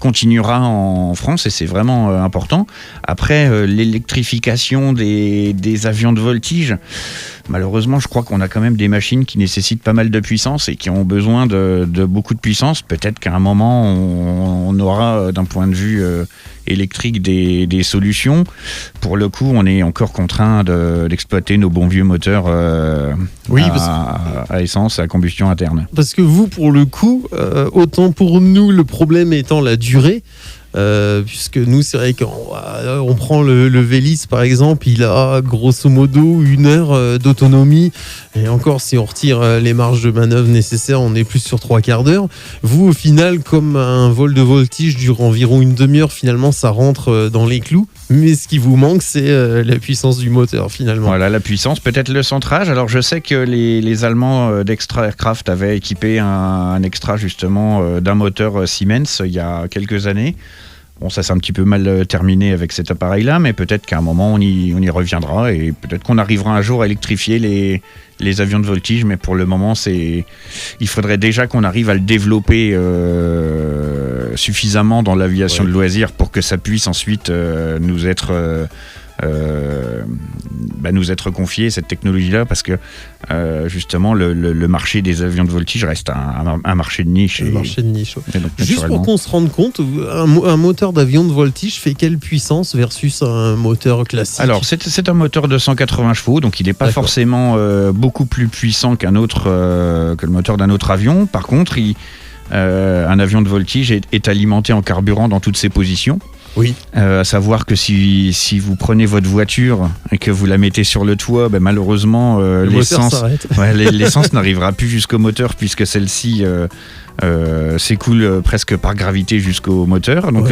continuera en France et c'est vraiment important. Après, l'électrification des avions de voltige, malheureusement, je crois qu'on a quand même des machines qui nécessitent pas mal de puissance et qui ont besoin de beaucoup de puissance. Peut-être qu'à un moment, on aura, d'un point de vue électrique, des solutions. Pour le coup, on est encore contraint d'exploiter nos bons vieux moteurs à essence, à combustion interne. Parce que vous, pour le coup, autant pour nous, le problème étant la durée, puisque nous, c'est vrai qu'on prend le Vélis, par exemple, il a grosso modo 1 heure d'autonomie, et encore, si on retire les marges de manœuvre nécessaires, on est plus sur 3/4 d'heure. Vous, au final, comme un vol de voltige dure environ une demi-heure, finalement, ça rentre dans les clous, mais ce qui vous manque, c'est la puissance du moteur, finalement. Voilà, la puissance, peut-être le centrage. Alors, je sais que les Allemands d'Extra Aircraft avaient équipé un extra, justement, d'un moteur Siemens il y a quelques années. Bon, ça s'est un petit peu mal terminé avec cet appareil-là, mais peut-être qu'à un moment, on y reviendra et peut-être qu'on arrivera un jour à électrifier les avions de voltige, mais pour le moment, il faudrait déjà qu'on arrive à le développer suffisamment dans l'aviation de loisirs pour que ça puisse ensuite nous être confié, cette technologie-là, parce que justement le marché des avions de voltige reste un marché de niche. Un marché de niche. Et donc, juste pour qu'on se rende compte, un moteur d'avion de voltige fait quelle puissance versus un moteur classique? Alors c'est un moteur de 180 chevaux, donc il n'est pas forcément beaucoup plus puissant que le moteur d'un autre avion. Par contre, un avion de voltige est alimenté en carburant dans toutes ses positions. Oui. À savoir que si vous prenez votre voiture et que vous la mettez sur le toit, malheureusement l'essence n'arrivera plus jusqu'au moteur, puisque celle-ci s'écoule presque par gravité jusqu'au moteur. Donc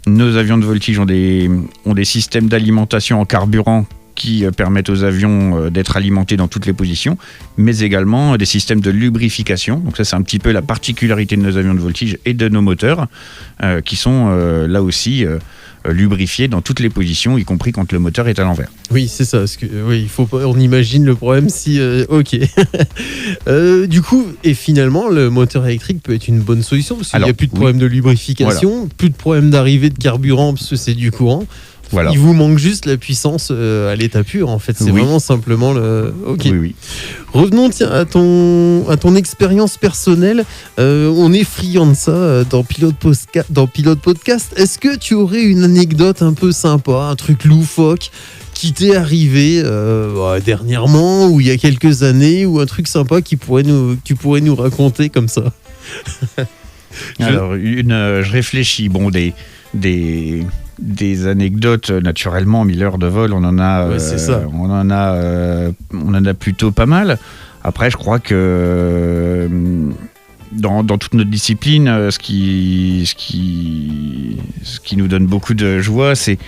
nos avions de voltige ont des systèmes d'alimentation en carburant qui permettent aux avions d'être alimentés dans toutes les positions, mais également des systèmes de lubrification. Donc ça, c'est un petit peu la particularité de nos avions de voltige et de nos moteurs, qui sont là aussi lubrifiés dans toutes les positions, y compris quand le moteur est à l'envers. Oui, c'est ça. On imagine le problème si... ok. Du coup, et finalement, le moteur électrique peut être une bonne solution, parce qu'il n'y a plus de problème de lubrification, plus de problème d'arrivée de carburant, parce que c'est du courant. Voilà. Il vous manque juste la puissance à l'état pur, en fait. C'est vraiment simplement le... Ok. Oui. Revenons à ton expérience personnelle. On est friand de ça dans Pilote Podcast. Est-ce que tu aurais une anecdote un peu sympa, un truc loufoque qui t'est arrivé dernièrement ou il y a quelques années, ou un truc sympa que tu pourrais nous raconter comme ça? Alors, je réfléchis. Bon, des anecdotes, naturellement, 1000 heures de vol, on en a plutôt pas mal. Après, je crois que dans toute notre discipline, ce qui nous donne beaucoup de joie, c'est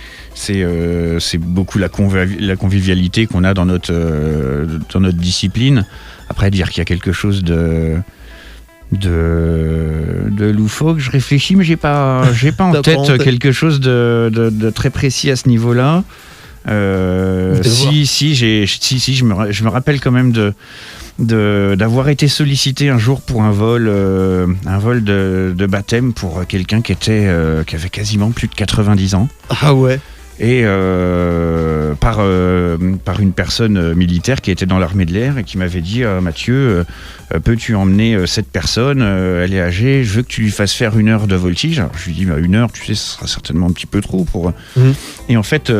beaucoup la convivialité qu'on a dans notre discipline. Après, dire qu'il y a quelque chose de loufoque, je réfléchis, mais j'ai pas en tête quelque chose de très précis à ce niveau-là. Je me rappelle quand même d'avoir été sollicité un jour pour un vol de baptême pour quelqu'un qui avait quasiment plus de 90 ans. Ah ouais. Et par une personne militaire qui était dans l'armée de l'air et qui m'avait dit Mathieu, peux-tu emmener cette personne, elle est âgée, je veux que tu lui fasses faire 1 heure de voltige. Alors, je lui dis 1 heure, tu sais, ce sera certainement un petit peu trop pour... Et en fait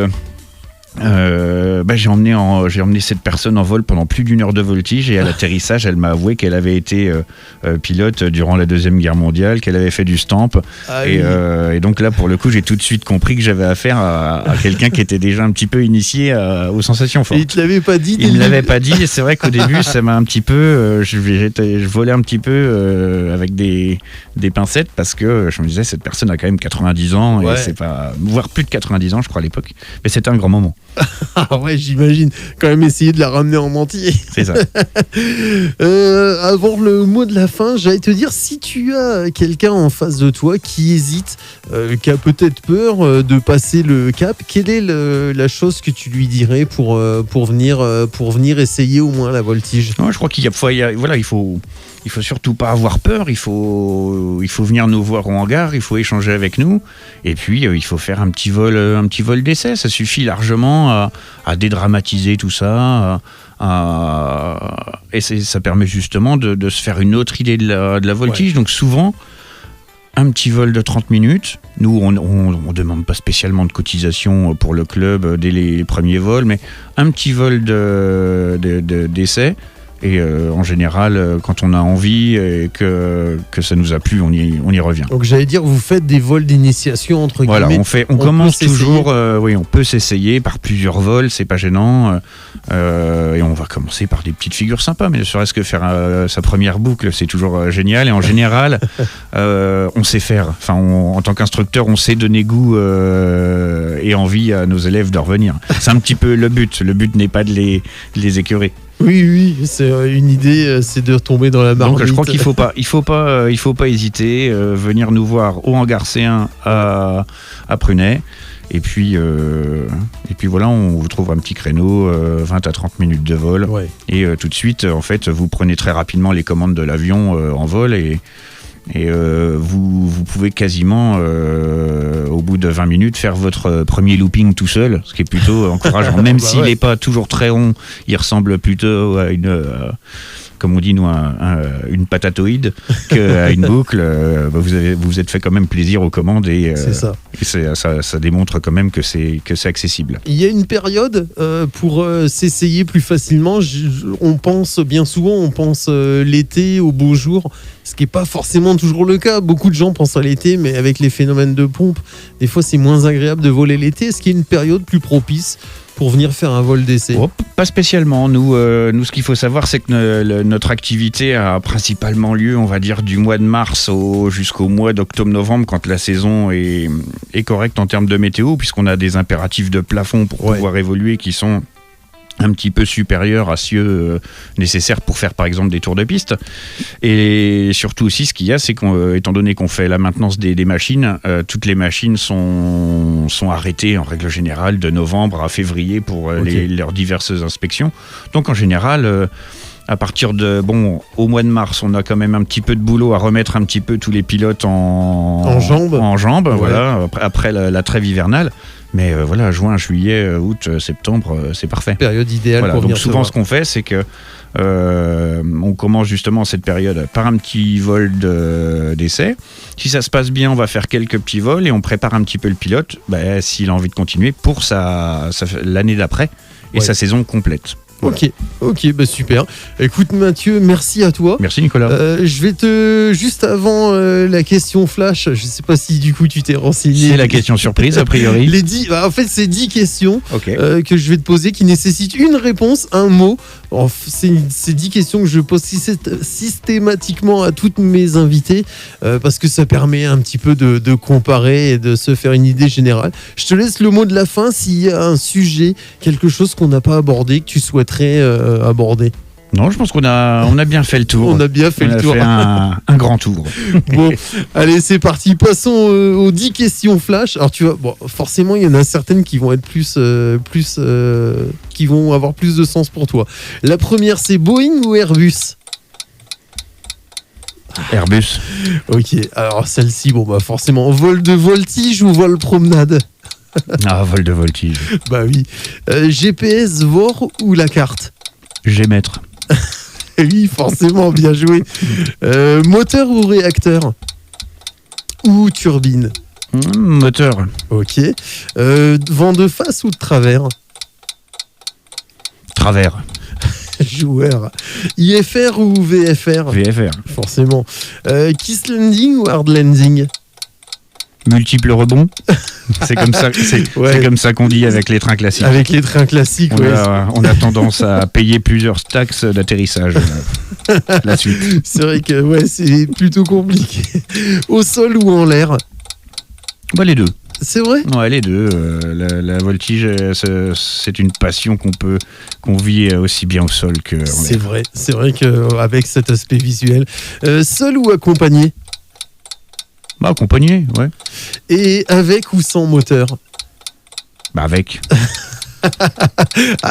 j'ai emmené cette personne en vol pendant plus d'1 heure de voltige, et à l'atterrissage elle m'a avoué qu'elle avait été pilote durant la Deuxième Guerre mondiale, qu'elle avait fait du stamp. Et donc là, pour le coup, j'ai tout de suite compris que j'avais affaire à quelqu'un qui était déjà un petit peu initié aux sensations fortes. Et il te l'avait pas dit? Il me l'avait pas dit, et c'est vrai qu'au début ça m'a un petit peu je volais un petit peu avec des pincettes, parce que je me disais, cette personne a quand même 90 ans, et c'est pas, voire plus de 90 ans je crois à l'époque, mais c'était un grand moment. Ah ouais, j'imagine. Quand même essayer de la ramener en entier. C'est ça. Avant le mot de la fin, j'allais te dire, si tu as quelqu'un en face de toi qui hésite, qui a peut-être peur de passer le cap, quelle est la chose que tu lui dirais pour venir essayer au moins la voltige? Je crois qu'il faut surtout pas avoir peur, il faut venir nous voir au hangar, il faut échanger avec nous, et puis il faut faire un petit vol d'essai. Ça suffit largement à dédramatiser tout ça, et ça permet justement de se faire une autre idée de la voltige. Donc souvent, un petit vol de 30 minutes. Nous, on demande pas spécialement de cotisation pour le club dès les premiers vols, mais un petit vol d'essai. Et en général, quand on a envie et que ça nous a plu, on y revient. Donc j'allais dire, vous faites des vols d'initiation entre Voilà, guillemets. on commence toujours, on peut s'essayer par plusieurs vols, c'est pas gênant. Et on va commencer par des petites figures sympas, mais ne serait-ce que faire sa première boucle, c'est toujours génial. Et en général, on sait faire. Enfin, en tant qu'instructeur, on sait donner goût et envie à nos élèves de revenir. C'est un petit peu le but. Le but n'est pas de les écœurer. Oui, c'est une idée, c'est de retomber dans la marmite. Donc je crois qu'il faut pas hésiter, venir nous voir au hangar C1 à Prunay. Et puis voilà, on vous trouve un petit créneau, 20 à 30 minutes de vol. Ouais. Et tout de suite, en fait, vous prenez très rapidement les commandes de l'avion en vol et vous pouvez quasiment, au bout de 20 minutes, faire votre premier looping tout seul, ce qui est plutôt encourageant. Même s'il n'est pas toujours très rond, il ressemble plutôt à comme on dit nous, une patatoïde qu'à une boucle. Vous êtes fait quand même plaisir aux commandes et ça démontre quand même que c'est accessible. Il y a une période pour s'essayer plus facilement. On pense bien souvent, l'été, au beau jour, ce qui n'est pas forcément toujours le cas. Beaucoup de gens pensent à l'été, mais avec les phénomènes de pompe, des fois c'est moins agréable de voler l'été. Est-ce qu'il y a une période plus propice pour venir faire un vol d'essai? Pas spécialement. Nous, ce qu'il faut savoir, c'est que notre activité a principalement lieu, on va dire, du mois de mars jusqu'au mois d'octobre-novembre, quand la saison est correcte en termes de météo, puisqu'on a des impératifs de plafond pour pouvoir évoluer qui sont un petit peu supérieurs à ceux nécessaires pour faire par exemple des tours de piste. Et surtout aussi, ce qu'il y a, c'est qu'étant donné qu'on fait la maintenance des machines, toutes les machines sont arrêtées en règle générale de novembre à février pour leurs diverses inspections. Donc en général, à partir au mois de mars, on a quand même un petit peu de boulot à remettre un petit peu tous les pilotes en jambes, voilà, après la trêve hivernale. Mais voilà, juin, juillet, août, septembre, c'est parfait. Période idéale pour venir. Donc souvent, ce qu'on fait, c'est que on commence justement cette période par un petit vol d'essai. Si ça se passe bien, on va faire quelques petits vols et on prépare un petit peu le pilote, s'il a envie de continuer, pour l'année d'après et sa saison complète. Voilà. Ok, super. Écoute Mathieu, merci à toi. Merci Nicolas. Je vais juste avant la question flash, je sais pas si du coup tu t'es renseigné. C'est la question surprise a priori. En fait, c'est 10 questions que je vais te poser qui nécessitent une réponse, un mot. C'est 10 questions que je pose systématiquement à toutes mes invités parce que ça permet un petit peu de comparer et de se faire une idée générale. Je te laisse le mot de la fin s'il y a un sujet, quelque chose qu'on n'a pas abordé, que tu souhaiterais aborder. Non, je pense qu'on a bien fait le tour. On a bien fait le tour. On a fait un grand tour. Bon, allez, c'est parti. Passons aux 10 questions flash. Alors, forcément, il y en a certaines qui vont être qui vont avoir plus de sens pour toi. La première, c'est Boeing ou Airbus? Airbus. Ok, alors celle-ci, forcément, vol de voltige ou vol promenade? Vol de voltige. Bah oui. GPS, VOR ou la carte? Gémètre. Oui, forcément, bien joué. Moteur ou réacteur? Ou turbine? Moteur. Ok. Vent de face ou de travers? Travers. Joueur. IFR ou VFR? VFR. Forcément. Kiss landing ou hard landing? Multiples rebonds. C'est comme ça, c'est comme ça qu'on dit avec les trains classiques. Avec les trains classiques, on a tendance à payer plusieurs taxes d'atterrissage. La suite. C'est vrai que c'est plutôt compliqué. Au sol ou en l'air? Les deux. C'est vrai? Ouais, les deux. La voltige, c'est une passion qu'on vit aussi bien au sol que en l'air. C'est vrai qu'avec cet aspect visuel. Seul ou accompagné? Accompagné, ouais. Et avec ou sans moteur? Avec.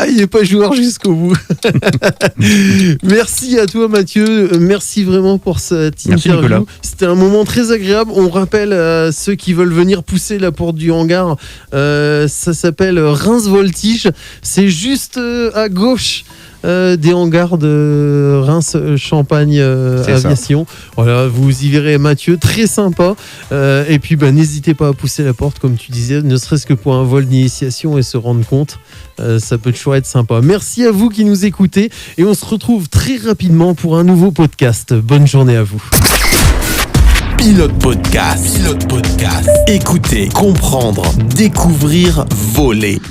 Il n'est pas joueur jusqu'au bout. Merci à toi Mathieu, merci vraiment pour cette interview. Nicolas. C'était un moment très agréable. On rappelle à ceux qui veulent venir pousser la porte du hangar, ça s'appelle Reims Voltige. C'est juste à gauche des hangars de Reims Champagne Aviation. Voilà, vous y verrez Mathieu, très sympa. Et puis n'hésitez pas à pousser la porte, comme tu disais, ne serait-ce que pour un vol d'initiation et se rendre compte. Ça peut toujours être sympa. Merci à vous qui nous écoutez et on se retrouve très rapidement pour un nouveau podcast. Bonne journée à vous. Pilote Podcast. Pilote Podcast. Écoutez, comprendre, découvrir, voler.